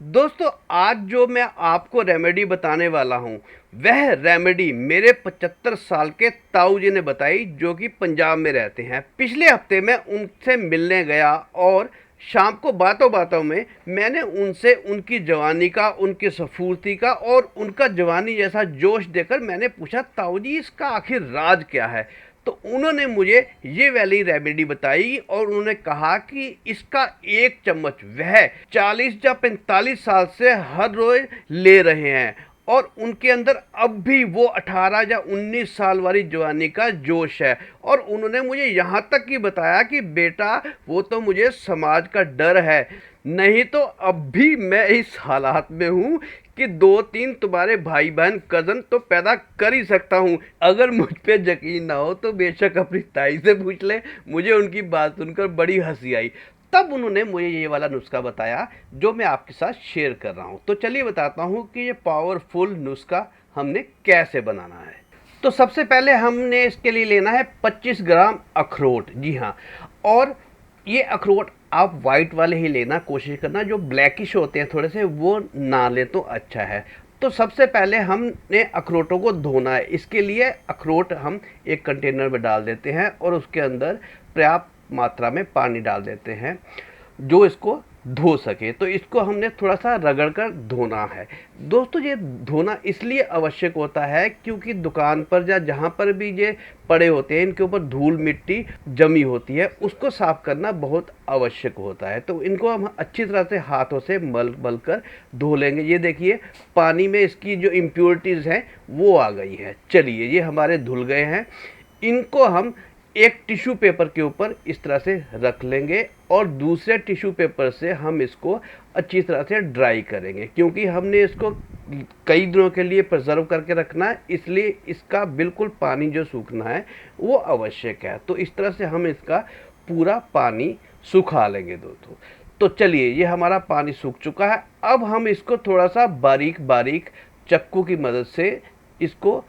दोस्तों, आज जो मैं आपको रेमेडी बताने वाला हूँ वह रेमेडी मेरे 75 साल के ताऊ जी ने बताई, जो कि पंजाब में रहते हैं। पिछले हफ्ते मैं उनसे मिलने गया और शाम को बातों बातों में मैंने उनसे उनकी जवानी का, उनकी सफूर्ती का और उनका जवानी जैसा जोश देकर मैंने पूछा, ताऊ जी इसका आखिर राज क्या है। तो उन्होंने मुझे ये वाली रेमेडी बताई और उन्होंने कहा कि इसका एक चम्मच वह 40 या 45 साल से हर रोज ले रहे हैं और उनके अंदर अब भी वो 18 या 19 साल वाली जवानी का जोश है। और उन्होंने मुझे यहाँ तक कि बताया कि बेटा, वो तो मुझे समाज का डर है, नहीं तो अब भी मैं इस हालात में हूँ कि 2-3 तुम्हारे भाई बहन कज़न तो पैदा कर ही सकता हूँ। अगर मुझ पे यकीन ना हो तो बेशक अपनी ताई से पूछ ले। मुझे उनकी बात सुनकर बड़ी हंसी आई। तब उन्होंने मुझे ये वाला नुस्खा बताया जो मैं आपके साथ शेयर कर रहा हूँ। तो चलिए बताता हूँ कि ये पावरफुल नुस्खा हमने कैसे बनाना है। तो सबसे पहले हमने इसके लिए लेना है 25 ग्राम अखरोट। जी हाँ, और ये अखरोट आप वाइट वाले ही लेना, कोशिश करना जो ब्लैकिश होते हैं थोड़े से वो ना ले तो अच्छा है। तो सबसे पहले हमने अखरोटों को धोना है। इसके लिए अखरोट हम एक कंटेनर में डाल देते हैं और उसके अंदर पर्याप्त मात्रा में पानी डाल देते हैं जो इसको धो सके। तो इसको हमने थोड़ा सा रगड़ कर धोना है। दोस्तों, ये धोना इसलिए आवश्यक होता है क्योंकि दुकान पर या जहाँ पर भी ये पड़े होते हैं इनके ऊपर धूल मिट्टी जमी होती है, उसको साफ करना बहुत आवश्यक होता है। तो इनको हम अच्छी तरह से हाथों से मल मल कर धो लेंगे। ये देखिए, पानी में इसकी जो इम्प्योरिटीज़ हैं वो आ गई है। चलिए, ये हमारे धुल गए हैं। इनको हम एक टिश्यू पेपर के ऊपर इस तरह से रख लेंगे और दूसरे टिश्यू पेपर से हम इसको अच्छी तरह से ड्राई करेंगे, क्योंकि हमने इसको कई दिनों के लिए प्रिजर्व करके रखना है, इसलिए इसका बिल्कुल पानी जो सूखना है वो आवश्यक है। तो इस तरह से हम इसका पूरा पानी सुखा लेंगे दोस्तों। तो चलिए, ये हमारा पानी सूख चुका है। अब हम इसको थोड़ा सा बारीक बारीक चक्कू की मदद से इसको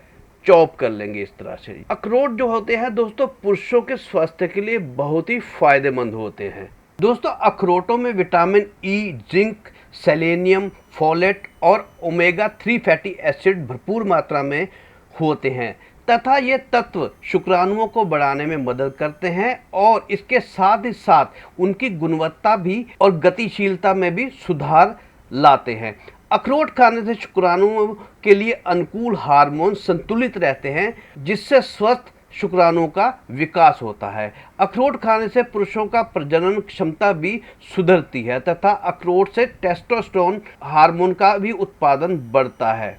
चॉप कर लेंगे इस तरह से। अखरोट जो होते हैं दोस्तों, पुरुषों के स्वास्थ्य के लिए बहुत ही फायदेमंद होते हैं। दोस्तों, अखरोटों में vitamin E, zinc, selenium, folate और ओमेगा 3 फैटी एसिड भरपूर मात्रा में होते हैं तथा ये तत्व शुक्राणुओं को बढ़ाने में मदद करते हैं और इसके साथ ही साथ उनकी गुणवत्ता भी और गतिशीलता में भी सुधार लाते हैं। अखरोट खाने से शुक्राणुओं के लिए अनुकूल हार्मोन संतुलित रहते हैं, जिससे स्वस्थ शुक्राणुओं का विकास होता है। अखरोट खाने से पुरुषों का प्रजनन क्षमता भी सुधरती है तथा अखरोट से टेस्टोस्टेरोन हार्मोन का भी उत्पादन बढ़ता है।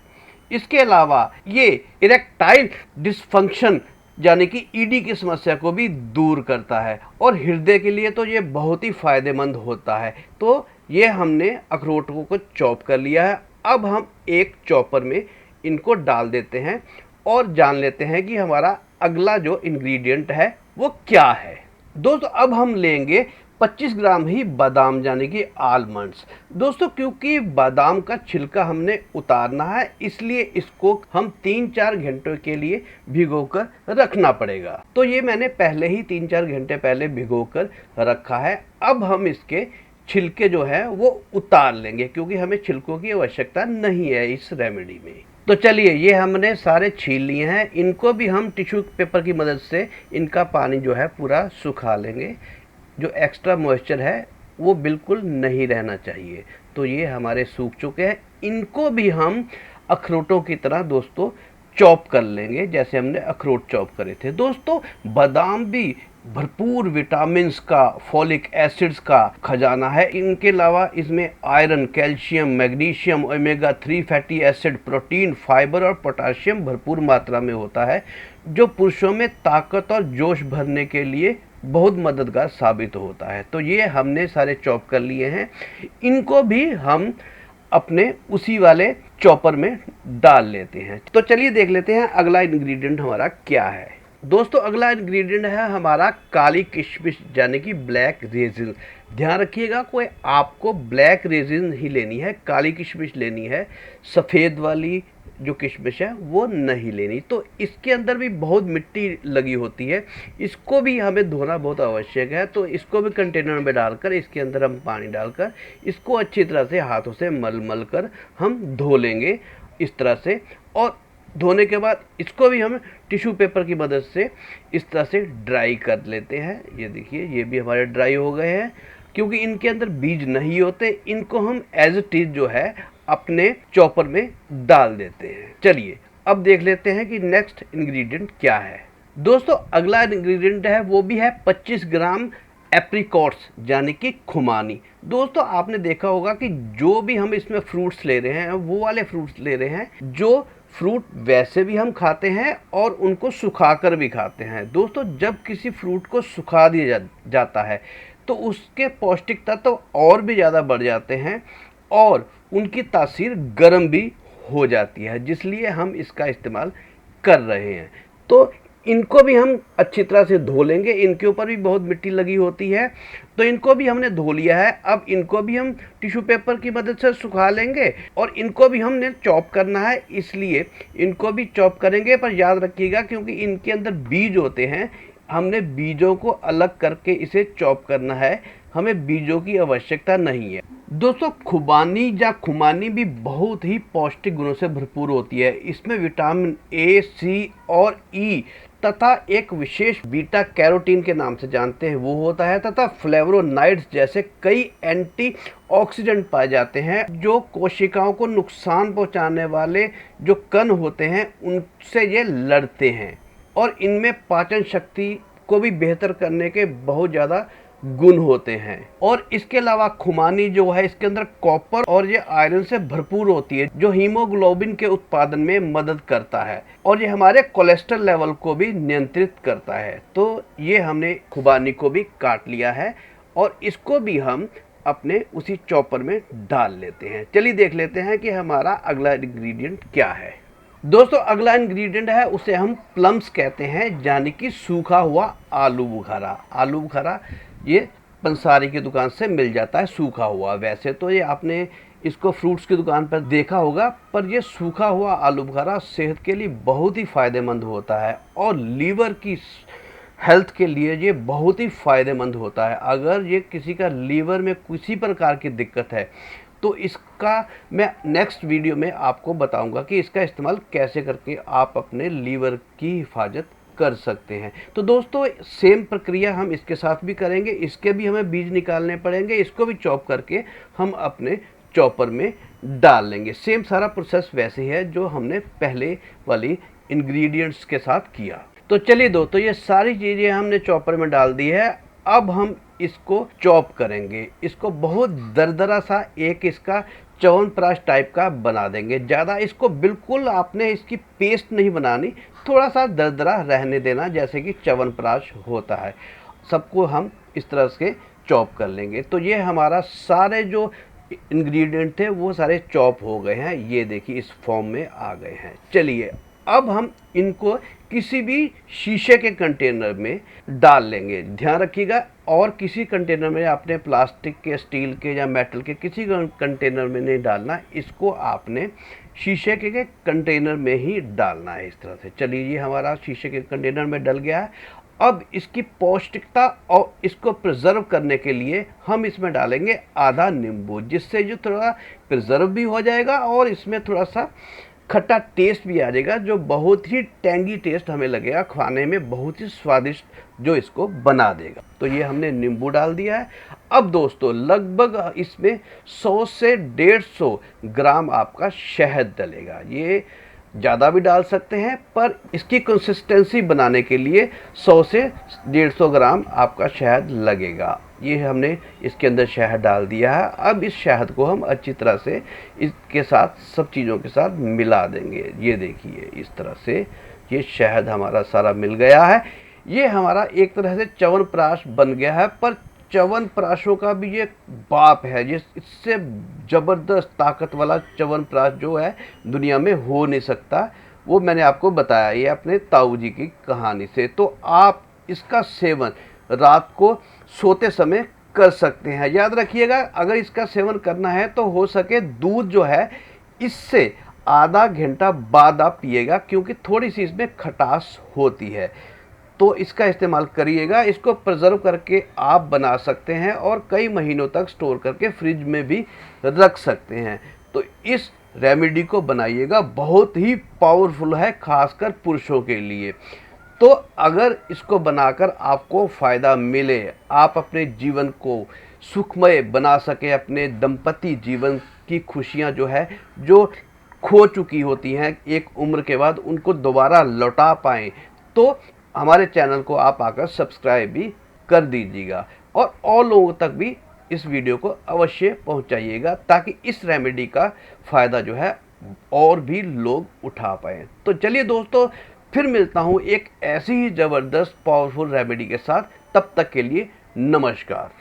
इसके अलावा ये इरेक्टाइल डिसफंक्शन यानी कि ईडी की समस्या को भी दूर करता है और हृदय के लिए तो ये बहुत ही फायदेमंद होता है। तो ये हमने अखरोटों को चॉप कर लिया है। अब हम एक चॉपर में इनको डाल देते हैं और जान लेते हैं कि हमारा अगला जो इंग्रेडिएंट है वो क्या है। दोस्तों, अब हम लेंगे 25 ग्राम ही बादाम यानी कि आलमंड्स। दोस्तों, क्योंकि बादाम का छिलका हमने उतारना है इसलिए इसको हम 3-4 घंटों के लिए भिगोकर रखना पड़ेगा। तो ये मैंने पहले ही 3-4 घंटे पहले भिगोकर रखा है। अब हम इसके छिलके जो है वो उतार लेंगे क्योंकि हमें छिलकों की आवश्यकता नहीं है इस रेमेडी में। तो चलिए, ये हमने सारे छील लिए हैं। इनको भी हम टिश्यू पेपर की मदद से इनका पानी जो है पूरा सुखा लेंगे। जो एक्स्ट्रा मॉइस्चर है वो बिल्कुल नहीं रहना चाहिए। तो ये हमारे सूख चुके हैं। इनको भी हम अखरोटों की तरह दोस्तों चॉप कर लेंगे जैसे हमने अखरोट चॉप करे थे। दोस्तों, बादाम भी भरपूर विटामिन्स का, फॉलिक एसिड्स का खजाना है। इनके अलावा इसमें iron, calcium, magnesium, omega 3 fatty acid, protein, fibre और पोटाशियम भरपूर मात्रा में होता है, जो पुरुषों में ताकत और जोश भरने के लिए बहुत मददगार साबित होता है। तो ये हमने सारे चॉप कर लिए हैं। इनको भी हम अपने उसी वाले चॉपर में डाल लेते हैं। तो चलिए देख लेते हैं अगला इंग्रेडिएंट हमारा क्या है। दोस्तों अगला इंग्रेडिएंट है हमारा काली किशमिश यानी कि ब्लैक रेजिन। ध्यान रखिएगा, कोई आपको ब्लैक रेजिन ही लेनी है, काली किशमिश लेनी है, सफ़ेद वाली जो किशमिश है वो नहीं लेनी। तो इसके अंदर भी बहुत मिट्टी लगी होती है, इसको भी हमें धोना बहुत आवश्यक है। तो इसको भी कंटेनर में डालकर इसके अंदर हम पानी डालकर इसको अच्छी तरह से हाथों से मल मल कर हम धो लेंगे इस तरह से। और धोने के बाद इसको भी हम टिश्यू पेपर की मदद से इस तरह से ड्राई कर लेते हैं। ये देखिए, ये भी हमारे ड्राई हो गए हैं। क्योंकि इनके अंदर बीज नहीं होते, इनको हम एज इट इज जो है अपने चॉपर में डाल देते हैं। चलिए अब देख लेते हैं कि नेक्स्ट इंग्रेडिएंट क्या है। दोस्तों अगला इंग्रेडिएंट है वो भी है 25 ग्राम एप्रिकॉट्स यानी कि खुमानी। दोस्तों आपने देखा होगा कि जो भी हम इसमें फ्रूट्स ले रहे हैं वो वाले फ्रूट्स ले रहे हैं जो फ्रूट वैसे भी हम खाते हैं और उनको सुखाकर भी खाते हैं। दोस्तों जब किसी फ्रूट को सुखा दिया जाता है तो उसके पौष्टिक तत्व और भी ज़्यादा बढ़ जाते हैं और उनकी तासीर गर्म भी हो जाती है, जिसलिए हम इसका इस्तेमाल कर रहे हैं। तो इनको भी हम अच्छी तरह से धो लेंगे, इनके ऊपर भी बहुत मिट्टी लगी होती है, तो इनको भी हमने धो लिया है। अब इनको भी हम टिश्यू पेपर की मदद से सुखा लेंगे और इनको भी हमने चॉप करना है, इसलिए इनको भी चॉप करेंगे। पर याद रखिएगा क्योंकि इनके अंदर बीज होते हैं, हमने बीजों को अलग करके इसे चॉप करना है, हमें बीजों की आवश्यकता नहीं है। दोस्तों खुबानी या खुमानी भी बहुत ही पौष्टिक गुणों से भरपूर होती है। इसमें विटामिन ए, सी और ई तथा एक विशेष बीटा कैरोटीन के नाम से जानते हैं वो होता है, तथा फ्लेवोनोइड्स जैसे कई एंटीऑक्सीडेंट पाए जाते हैं जो कोशिकाओं को नुकसान पहुंचाने वाले जो कण होते हैं उनसे ये लड़ते हैं। और इनमें पाचन शक्ति को भी बेहतर करने के बहुत ज़्यादा गुण होते हैं। और इसके अलावा खुमानी जो है इसके अंदर कॉपर और ये आयरन से भरपूर होती है जो हीमोग्लोबिन के उत्पादन में मदद करता है और ये हमारे कोलेस्ट्रॉल लेवल को भी नियंत्रित करता है। तो ये हमने खुबानी को भी काट लिया है और इसको भी हम अपने उसी चॉपर में डाल लेते हैं। चलिए देख लेते हैं कि हमारा अगला इंग्रेडिएंट क्या है। दोस्तों अगला इंग्रेडिएंट है उसे हम प्लम्स कहते हैं यानी कि सूखा हुआ आलू बुखारा। आलू बुखारा ये पंसारी की दुकान से मिल जाता है सूखा हुआ। वैसे तो ये आपने इसको फ्रूट्स की दुकान पर देखा होगा, पर ये सूखा हुआ आलू बुखारा सेहत के लिए बहुत ही फ़ायदेमंद होता है और लीवर की हेल्थ के लिए ये बहुत ही फ़ायदेमंद होता है। अगर ये किसी का लीवर में किसी प्रकार की दिक्कत है तो इसका मैं नेक्स्ट वीडियो में आपको बताऊंगा कि इसका इस्तेमाल कैसे करके आप अपने लीवर की हिफाजत कर सकते हैं। तो दोस्तों सेम प्रक्रिया हम इसके साथ भी करेंगे, इसके भी हमें बीज निकालने पड़ेंगे, इसको भी चॉप करके हम अपने चॉपर में डाल लेंगे। सेम सारा प्रोसेस वैसे ही है जो हमने पहले वाली इंग्रेडिएंट्स के साथ किया। तो चलिए दोस्तों ये सारी चीज़ें हमने चॉपर में डाल दी है। अब हम इसको चॉप करेंगे, इसको बहुत दरदरा सा एक इसका च्यवनप्राश टाइप का बना देंगे। ज़्यादा इसको बिल्कुल आपने इसकी पेस्ट नहीं बनानी, थोड़ा सा दरदरा रहने देना जैसे कि च्यवनप्राश होता है। सबको हम इस तरह से चॉप कर लेंगे। तो ये हमारा सारे जो इंग्रेडिएंट थे वो सारे चॉप हो गए हैं, ये देखिए इस फॉर्म में आ गए हैं। चलिए अब हम इनको किसी भी शीशे के कंटेनर में डाल लेंगे। ध्यान रखिएगा और किसी कंटेनर में आपने प्लास्टिक के, स्टील के या मेटल के किसी कंटेनर में नहीं डालना, इसको आपने शीशे के कंटेनर में ही डालना है इस तरह से। चलिए ये हमारा शीशे के कंटेनर में डल गया है। अब इसकी पौष्टिकता और इसको प्रिजर्व करने के लिए हम इसमें डालेंगे आधा नींबू, जिससे जो थोड़ा प्रिजर्व भी हो जाएगा और इसमें थोड़ा सा खट्टा टेस्ट भी आ जाएगा जो बहुत ही टेंगी टेस्ट हमें लगेगा, खाने में बहुत ही स्वादिष्ट जो इसको बना देगा। तो ये हमने नींबू डाल दिया है। अब दोस्तों लगभग इसमें 100 से 150 ग्राम आपका शहद डलेगा। ये ज़्यादा भी डाल सकते हैं पर इसकी कंसिस्टेंसी बनाने के लिए 100 से 150 ग्राम आपका शहद लगेगा। ये हमने इसके अंदर शहद डाल दिया है। अब इस शहद को हम अच्छी तरह से इसके साथ सब चीज़ों के साथ मिला देंगे। ये देखिए इस तरह से ये शहद हमारा सारा मिल गया है। ये हमारा एक तरह से च्यवनप्राश बन गया है, पर च्यवनप्राशों का भी ये बाप है। ये इससे ज़बरदस्त ताकत वाला च्यवनप्राश जो है दुनिया में हो नहीं सकता। वो मैंने आपको बताया ये अपने ताऊ जी की कहानी से। तो आप इसका सेवन रात को सोते समय कर सकते हैं। याद रखिएगा, अगर इसका सेवन करना है तो हो सके दूध जो है इससे आधा घंटा बाद आप पिएगा, क्योंकि थोड़ी सी इसमें खटास होती है। तो इसका इस्तेमाल करिएगा। इसको प्रिजर्व करके आप बना सकते हैं और कई महीनों तक स्टोर करके फ्रिज में भी रख सकते हैं। तो इस रेमेडी को बनाइएगा, बहुत ही पावरफुल है, खासकर पुरुषों के लिए। तो अगर इसको बनाकर आपको फ़ायदा मिले, आप अपने जीवन को सुखमय बना सकें, अपने दंपति जीवन की खुशियां जो है, जो खो चुकी होती हैं एक उम्र के बाद, उनको दोबारा लौटा पाएँ, तो हमारे चैनल को आप आकर सब्सक्राइब भी कर दीजिएगा और लोगों तक भी इस वीडियो को अवश्य पहुंचाइएगा, ताकि इस रेमेडी का फ़ायदा जो है और भी लोग उठा पाएँ। तो चलिए दोस्तों, फिर मिलता हूँ एक ऐसी ही ज़बरदस्त पावरफुल रेमेडी के साथ। तब तक के लिए नमस्कार।